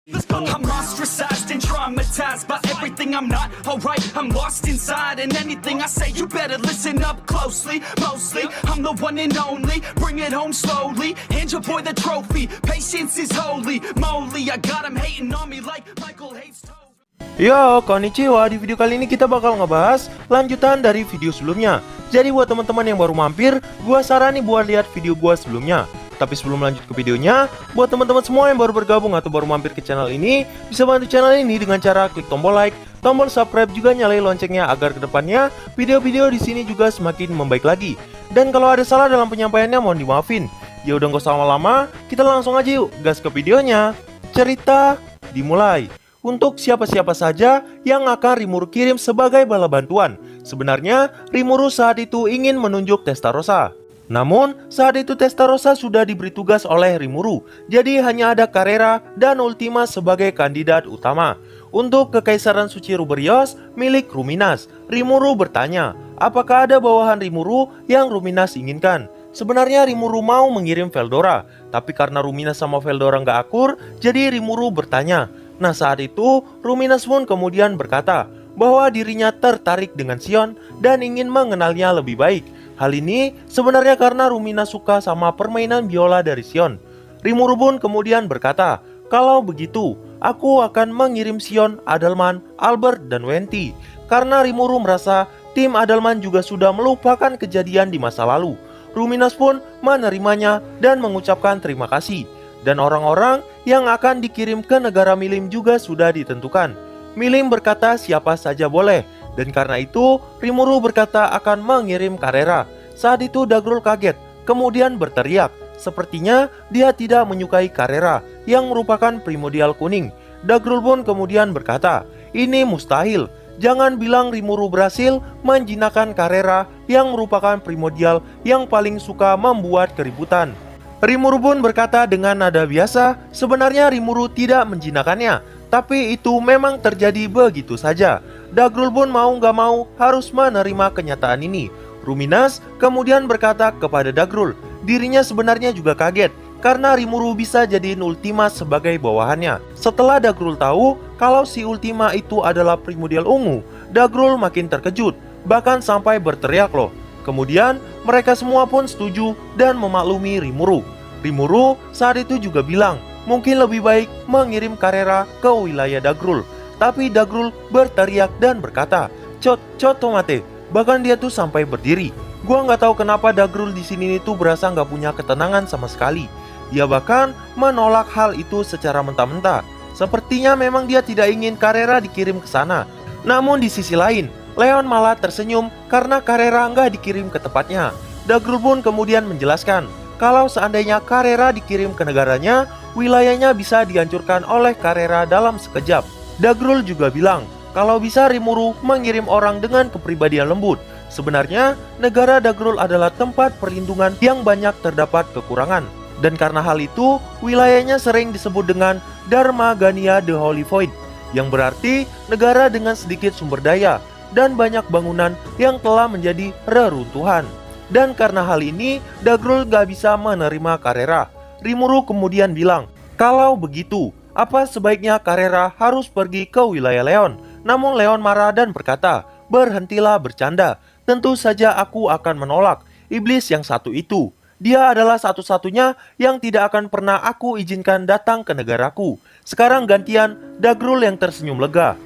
I'm ostracized and traumatized by everything I'm not alright. I'm lost inside, and anything I say you better listen up closely. Mostly, I'm the one and only. Bring it home slowly. Hand your boy the trophy. Patience is holy moly. I got him hating on me like Michael hates Toby. Yo, konnichiwa. Di video kali ini kita bakal ngebahas lanjutan dari video sebelumnya. Jadi buat teman-teman yang baru mampir, gua saranin buat lihat video gua sebelumnya. Tapi sebelum lanjut ke videonya, buat teman-teman semua yang baru bergabung atau baru mampir ke channel ini, bisa bantu channel ini dengan cara klik tombol like, tombol subscribe, juga nyalain loncengnya agar kedepannya video-video di sini juga semakin membaik lagi. Dan kalau ada salah dalam penyampaiannya mohon dimaafin. Ya udah nggak usah lama-lama, kita langsung aja yuk gas ke videonya. Cerita dimulai. Untuk siapa-siapa saja yang akan Rimuru kirim sebagai bala bantuan, sebenarnya Rimuru saat itu ingin menunjuk Testarossa. Namun, saat itu Testarossa sudah diberi tugas oleh Rimuru, jadi hanya ada Carrera dan Ultima sebagai kandidat utama. Untuk Kekaisaran Suci Rubrios milik Ruminas, Rimuru bertanya, apakah ada bawahan Rimuru yang Ruminas inginkan? Sebenarnya Rimuru mau mengirim Veldora, tapi karena Ruminas sama Veldora nggak akur, jadi Rimuru bertanya. Nah saat itu, Ruminas pun kemudian berkata bahwa dirinya tertarik dengan Xion dan ingin mengenalnya lebih baik. Hal ini sebenarnya karena Ruminas suka sama permainan biola dari Xion. Rimuru pun kemudian berkata, kalau begitu, aku akan mengirim Xion, Adalman, Albert, dan Wenti. Karena Rimuru merasa tim Adalman juga sudah melupakan kejadian di masa lalu. Ruminas pun menerimanya dan mengucapkan terima kasih. Dan orang-orang yang akan dikirim ke negara Milim juga sudah ditentukan. Milim berkata siapa saja boleh. Dan karena itu, Rimuru berkata akan mengirim Carrera. Saat itu Dagrul kaget, kemudian berteriak. Sepertinya dia tidak menyukai Carrera, yang merupakan primordial kuning. Dagrul pun kemudian berkata, ini mustahil. Jangan bilang Rimuru berhasil menjinakkan Carrera, yang merupakan primordial yang paling suka membuat keributan. Rimuru pun berkata dengan nada biasa, sebenarnya Rimuru tidak menjinakkannya, tapi itu memang terjadi begitu saja. Dagrul pun mau gak mau harus menerima kenyataan ini. Ruminas kemudian berkata kepada Dagrul, dirinya sebenarnya juga kaget karena Rimuru bisa jadiin Ultima sebagai bawahannya. Setelah Dagrul tahu kalau si Ultima itu adalah primordial ungu, Dagrul makin terkejut, bahkan sampai berteriak loh. Kemudian mereka semua pun setuju dan memaklumi Rimuru. Rimuru saat itu juga bilang, mungkin lebih baik mengirim Carrera ke wilayah Dagrul. Tapi Dagrul berteriak dan berkata, Cotomate, bahkan dia tuh sampai berdiri. Gua nggak tahu kenapa Dagrul di sini tuh berasa nggak punya ketenangan sama sekali. Dia bahkan menolak hal itu secara mentah-mentah. Sepertinya memang dia tidak ingin Carrera dikirim ke sana. Namun di sisi lain, Leon malah tersenyum karena Carrera nggak dikirim ke tempatnya. Dagrul pun kemudian menjelaskan, kalau seandainya Carrera dikirim ke negaranya, wilayahnya bisa dihancurkan oleh Carrera dalam sekejap. Dagrul juga bilang, kalau bisa Rimuru mengirim orang dengan kepribadian lembut. Sebenarnya, negara Dagrul adalah tempat perlindungan yang banyak terdapat kekurangan. Dan karena hal itu, wilayahnya sering disebut dengan Dharmagania the Holy Void, yang berarti negara dengan sedikit sumber daya dan banyak bangunan yang telah menjadi reruntuhan. Dan karena hal ini, Dagrul gak bisa menerima Carrera. Rimuru kemudian bilang, kalau begitu, apa sebaiknya Carrera harus pergi ke wilayah Leon? Namun Leon marah dan berkata, berhentilah bercanda. Tentu saja aku akan menolak. Iblis yang satu itu, dia adalah satu-satunya yang tidak akan pernah aku izinkan datang ke negaraku. Sekarang gantian Dagrul yang tersenyum lega.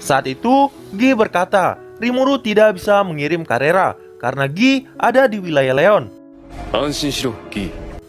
Saat itu, Gi berkata, Rimuru tidak bisa mengirim Carrera karena Gi ada di wilayah Leon.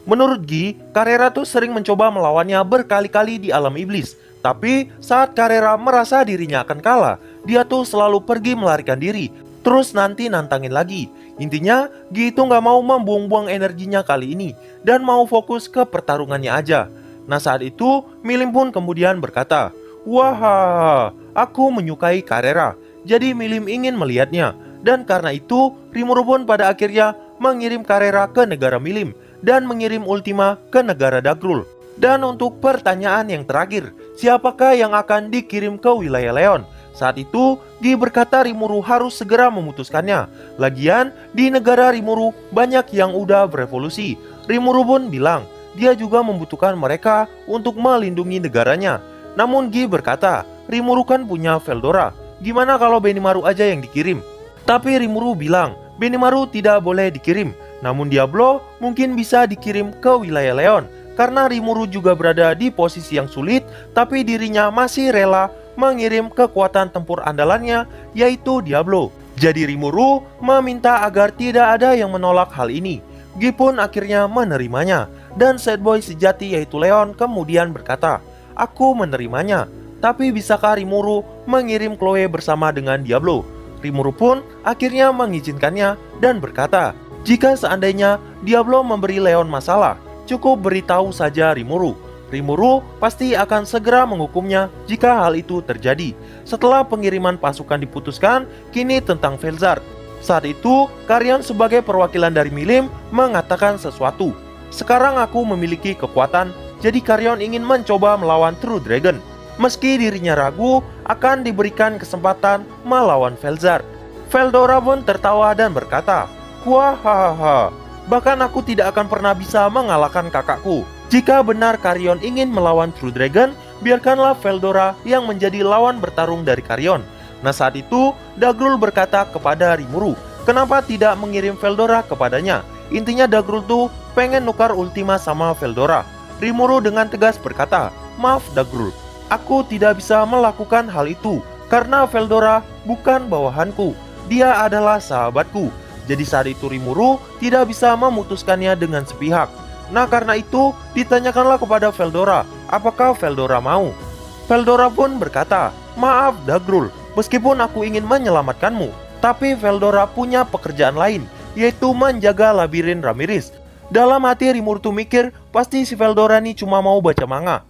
Menurut Gi, Carrera tuh sering mencoba melawannya berkali-kali di alam iblis. Tapi saat Carrera merasa dirinya akan kalah, dia tuh selalu pergi melarikan diri, terus nanti nantangin lagi. Intinya, Gi itu gak mau membuang-buang energinya kali ini, dan mau fokus ke pertarungannya aja. Nah saat itu, Milim pun kemudian berkata, wah, aku menyukai Carrera, jadi Milim ingin melihatnya. Dan karena itu, Rimuru pun pada akhirnya mengirim Carrera ke negara Milim dan mengirim Ultima ke negara Dagrul. Dan untuk pertanyaan yang terakhir, siapakah yang akan dikirim ke wilayah Leon? Saat itu, Gi berkata Rimuru harus segera memutuskannya. Lagian, di negara Rimuru banyak yang udah berevolusi. Rimuru pun bilang, dia juga membutuhkan mereka untuk melindungi negaranya. Namun Gi berkata, Rimuru kan punya Veldora, gimana kalau Benimaru aja yang dikirim? Tapi Rimuru bilang, Benimaru tidak boleh dikirim, namun Diablo mungkin bisa dikirim ke wilayah Leon. Karena Rimuru juga berada di posisi yang sulit, tapi dirinya masih rela mengirim kekuatan tempur andalannya, yaitu Diablo. Jadi Rimuru meminta agar tidak ada yang menolak hal ini. Gi pun akhirnya menerimanya, dan sad boy sejati yaitu Leon kemudian berkata, aku menerimanya, tapi bisakah Rimuru mengirim Chloe bersama dengan Diablo? Rimuru pun akhirnya mengizinkannya dan berkata, jika seandainya Diablo memberi Leon masalah, cukup beritahu saja Rimuru. Rimuru pasti akan segera menghukumnya jika hal itu terjadi. Setelah pengiriman pasukan diputuskan, kini tentang Felzar. Saat itu, Carrion sebagai perwakilan dari Milim mengatakan sesuatu. Sekarang aku memiliki kekuatan, jadi Carrion ingin mencoba melawan True Dragon. Meski dirinya ragu, akan diberikan kesempatan melawan Felzar. Veldora pun tertawa dan berkata, wah hahaha, bahkan aku tidak akan pernah bisa mengalahkan kakakku. Jika benar Carrion ingin melawan True Dragon, biarkanlah Veldora yang menjadi lawan bertarung dari Carrion. Nah saat itu, Dagrul berkata kepada Rimuru, kenapa tidak mengirim Veldora kepadanya? Intinya Dagrul tuh pengen nukar Ultima sama Veldora. Rimuru dengan tegas berkata, maaf Dagrul, aku tidak bisa melakukan hal itu, karena Veldora bukan bawahanku, dia adalah sahabatku. Jadi saat itu Rimuru tidak bisa memutuskannya dengan sepihak. Nah karena itu, ditanyakanlah kepada Veldora, apakah Veldora mau? Veldora pun berkata, maaf Dagrul, meskipun aku ingin menyelamatkanmu, tapi Veldora punya pekerjaan lain, yaitu menjaga labirin Ramirez. Dalam hati Rimuru tuh mikir, pasti si Veldora nih cuma mau baca manga.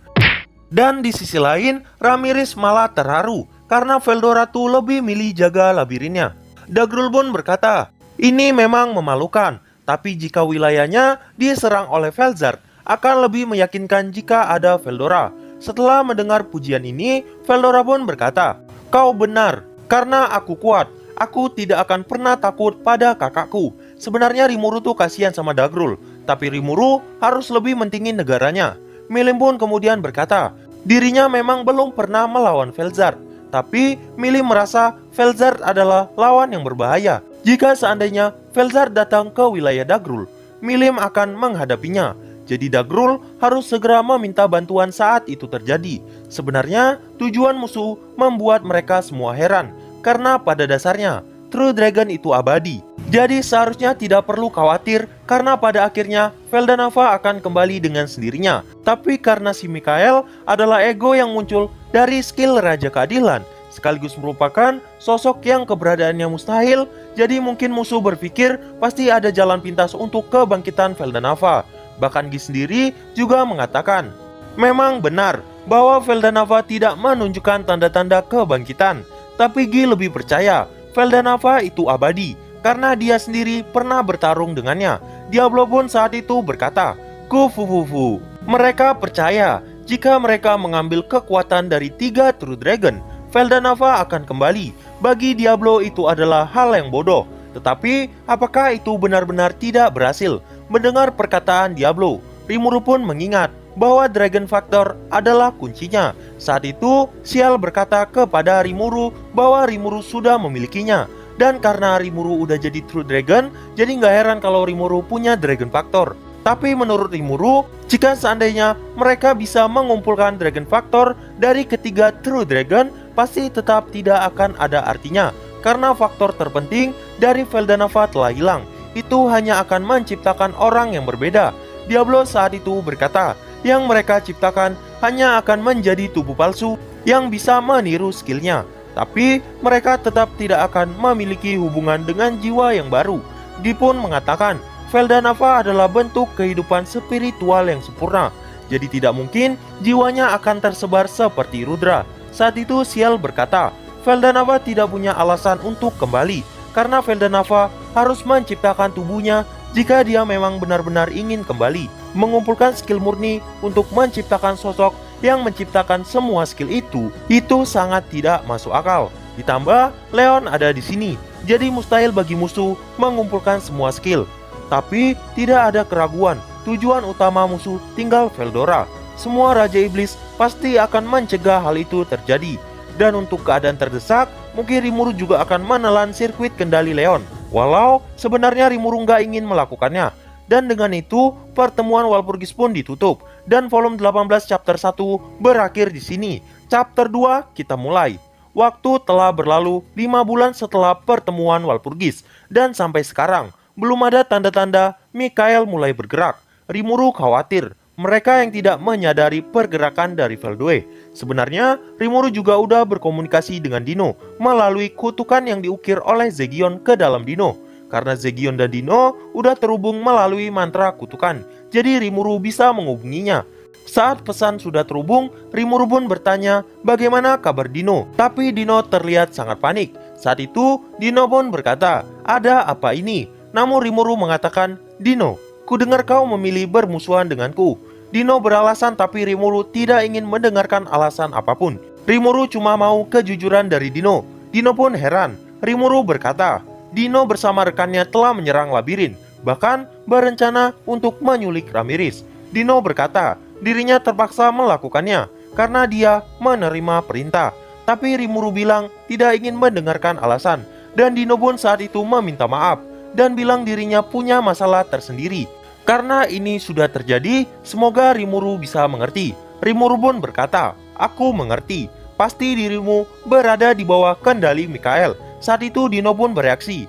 Dan di sisi lain, Ramirez malah terharu, karena Veldora tuh lebih milih jaga labirinnya. Dagrul pun berkata, ini memang memalukan, tapi jika wilayahnya diserang oleh Felzar, akan lebih meyakinkan jika ada Veldora. Setelah mendengar pujian ini, Veldora pun berkata, kau benar, karena aku kuat. Aku tidak akan pernah takut pada kakakku. Sebenarnya Rimuru tuh kasihan sama Dagrul, tapi Rimuru harus lebih mentingin negaranya. Milim pun kemudian berkata, dirinya memang belum pernah melawan Felzar, tapi Milim merasa Felzar adalah lawan yang berbahaya. Jika seandainya Felzar datang ke wilayah Dagrul, Milim akan menghadapinya. Jadi Dagrul harus segera meminta bantuan saat itu terjadi. Sebenarnya tujuan musuh membuat mereka semua heran, karena pada dasarnya True Dragon itu abadi. Jadi seharusnya tidak perlu khawatir, karena pada akhirnya Feldanava akan kembali dengan sendirinya. Tapi karena si Mikael adalah ego yang muncul dari skill Raja Keadilan, sekaligus merupakan sosok yang keberadaannya mustahil, jadi mungkin musuh berpikir pasti ada jalan pintas untuk kebangkitan Feldanava. Bahkan Gi sendiri juga mengatakan, memang benar bahwa Feldanava tidak menunjukkan tanda-tanda kebangkitan, tapi Gi lebih percaya Feldanava itu abadi, karena dia sendiri pernah bertarung dengannya. Diablo pun saat itu berkata, kufufufu, mereka percaya jika mereka mengambil kekuatan dari 3 True Dragon, Feldanava akan kembali. Bagi Diablo itu adalah hal yang bodoh. Tetapi apakah itu benar-benar tidak berhasil? Mendengar perkataan Diablo, Rimuru pun mengingat bahwa Dragon Factor adalah kuncinya. Saat itu, Sial berkata kepada Rimuru bahwa Rimuru sudah memilikinya. Dan karena Rimuru udah jadi True Dragon, jadi nggak heran kalau Rimuru punya Dragon Factor. Tapi menurut Rimuru, jika seandainya mereka bisa mengumpulkan Dragon Factor dari ketiga True Dragon, pasti tetap tidak akan ada artinya, karena faktor terpenting dari Feldanava telah hilang. Itu hanya akan menciptakan orang yang berbeda. Diablo saat itu berkata, yang mereka ciptakan hanya akan menjadi tubuh palsu yang bisa meniru skillnya, tapi mereka tetap tidak akan memiliki hubungan dengan jiwa yang baru. Dia pun mengatakan, Feldanava adalah bentuk kehidupan spiritual yang sempurna, jadi tidak mungkin jiwanya akan tersebar seperti Rudra. Saat itu Sial berkata, Feldanava tidak punya alasan untuk kembali, karena Feldanava harus menciptakan tubuhnya jika dia memang benar-benar ingin kembali, mengumpulkan skill murni untuk menciptakan sosok yang menciptakan semua skill itu sangat tidak masuk akal. Ditambah Leon ada di sini, jadi mustahil bagi musuh mengumpulkan semua skill. Tapi tidak ada keraguan, tujuan utama musuh tinggal Veldora. Semua Raja Iblis pasti akan mencegah hal itu terjadi. Dan untuk keadaan terdesak, mungkin Rimuru juga akan menelan sirkuit kendali Leon. Walau sebenarnya Rimuru nggak ingin melakukannya. Dan dengan itu, pertemuan Walpurgis pun ditutup. Dan volume 18 chapter 1 berakhir di sini. Chapter 2 kita mulai. Waktu telah berlalu 5 bulan setelah pertemuan Walpurgis. Dan sampai sekarang, belum ada tanda-tanda Mikael mulai bergerak. Rimuru khawatir. Mereka yang tidak menyadari pergerakan dari Veldue. Sebenarnya, Rimuru juga udah berkomunikasi dengan Dino melalui kutukan yang diukir oleh Zegion ke dalam Dino. Karena Zegion dan Dino udah terhubung melalui mantra kutukan, jadi Rimuru bisa menghubunginya. Saat pesan sudah terhubung, Rimuru pun bertanya bagaimana kabar Dino. Tapi Dino terlihat sangat panik. Saat itu, Dino pun berkata, "Ada apa ini?" Namun Rimuru mengatakan, "Dino, ku dengar kau memilih bermusuhan denganku." Dino beralasan tapi Rimuru tidak ingin mendengarkan alasan apapun. Rimuru cuma mau kejujuran dari Dino. Dino pun heran. Rimuru berkata, Dino bersama rekannya telah menyerang labirin, bahkan berencana untuk menyulik Ramirez. Dino berkata, dirinya terpaksa melakukannya karena dia menerima perintah. Tapi Rimuru bilang tidak ingin mendengarkan alasan. Dan Dino pun saat itu meminta maaf dan bilang dirinya punya masalah tersendiri. Karena ini sudah terjadi, semoga Rimuru bisa mengerti. Rimuru pun berkata, "Aku mengerti. Pasti dirimu berada di bawah kendali Mikael." Saat itu Dino pun bereaksi,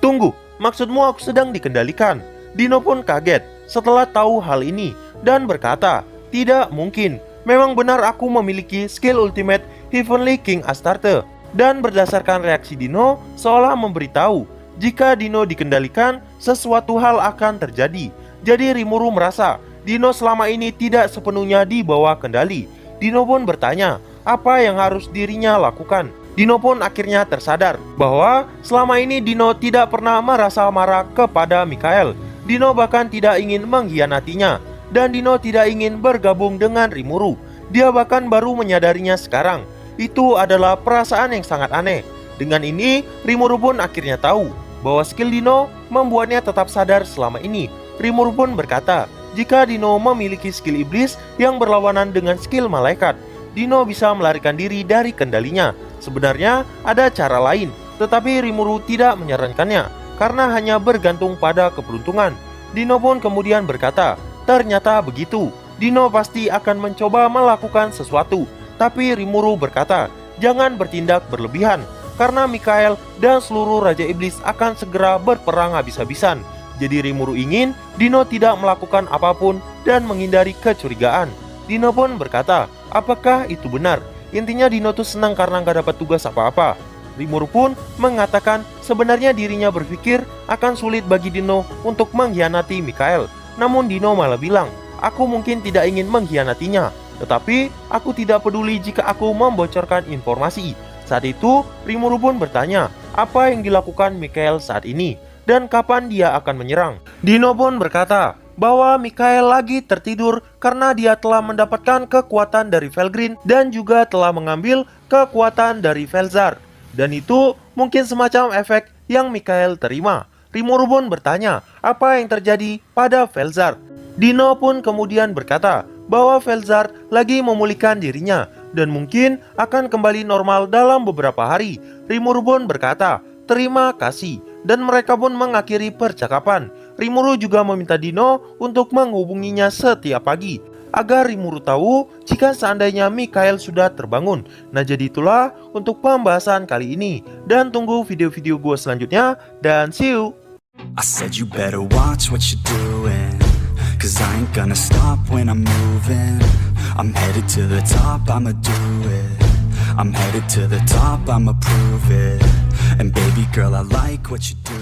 Tunggu, maksudmu aku sedang dikendalikan?" Dino pun kaget setelah tahu hal ini dan berkata, "Tidak mungkin. Memang benar aku memiliki skill ultimate Heavenly King Astarte." Dan berdasarkan reaksi Dino, seolah memberitahu jika Dino dikendalikan, sesuatu hal akan terjadi. Jadi Rimuru merasa Dino selama ini tidak sepenuhnya di bawah kendali. Dino pun bertanya apa yang harus dirinya lakukan. Dino pun akhirnya tersadar bahwa selama ini Dino tidak pernah merasa marah kepada Mikael. Dino bahkan tidak ingin mengkhianatinya. Dan Dino tidak ingin bergabung dengan Rimuru. Dia bahkan baru menyadarinya sekarang. Itu adalah perasaan yang sangat aneh. Dengan ini, Rimuru pun akhirnya tahu bahwa skill Dino membuatnya tetap sadar selama ini. Rimuru pun berkata, jika Dino memiliki skill iblis yang berlawanan dengan skill malaikat, Dino bisa melarikan diri dari kendalinya. Sebenarnya ada cara lain, tetapi Rimuru tidak menyarankannya karena hanya bergantung pada keberuntungan. Dino pun kemudian berkata, ternyata begitu. Dino pasti akan mencoba melakukan sesuatu. Tapi Rimuru berkata, jangan bertindak berlebihan, karena Mikael dan seluruh Raja Iblis akan segera berperang habis-habisan. Jadi Rimuru ingin Dino tidak melakukan apapun dan menghindari kecurigaan. Dino pun berkata, apakah itu benar? Intinya Dino tuh senang karena gak dapat tugas apa-apa. Rimuru pun mengatakan sebenarnya dirinya berpikir akan sulit bagi Dino untuk mengkhianati Mikael. Namun Dino malah bilang, aku mungkin tidak ingin mengkhianatinya, tetapi aku tidak peduli jika aku membocorkan informasi. Saat itu, Rimuru pun bertanya, apa yang dilakukan Mikael saat ini, dan kapan dia akan menyerang. Dino pun berkata bahwa Mikael lagi tertidur karena dia telah mendapatkan kekuatan dari Felgrin dan juga telah mengambil kekuatan dari Velzar. Dan itu mungkin semacam efek yang Mikael terima. Rimuru pun bertanya, apa yang terjadi pada Velzar? Dino pun kemudian berkata bahwa Velzar lagi memulihkan dirinya dan mungkin akan kembali normal dalam beberapa hari. Rimuru pun berkata, terima kasih, dan mereka pun mengakhiri percakapan. Rimuru juga meminta Dino untuk menghubunginya setiap pagi agar Rimuru tahu jika seandainya Mikael sudah terbangun. Nah, jadi itulah untuk pembahasan kali ini, dan tunggu video-video gue selanjutnya, dan see you. I said you better watch what you're doing, 'cause I ain't gonna stop when I'm moving. I'm headed to the top, I'ma do it. I'm headed to the top, I'ma prove it. And baby girl, I like what you do.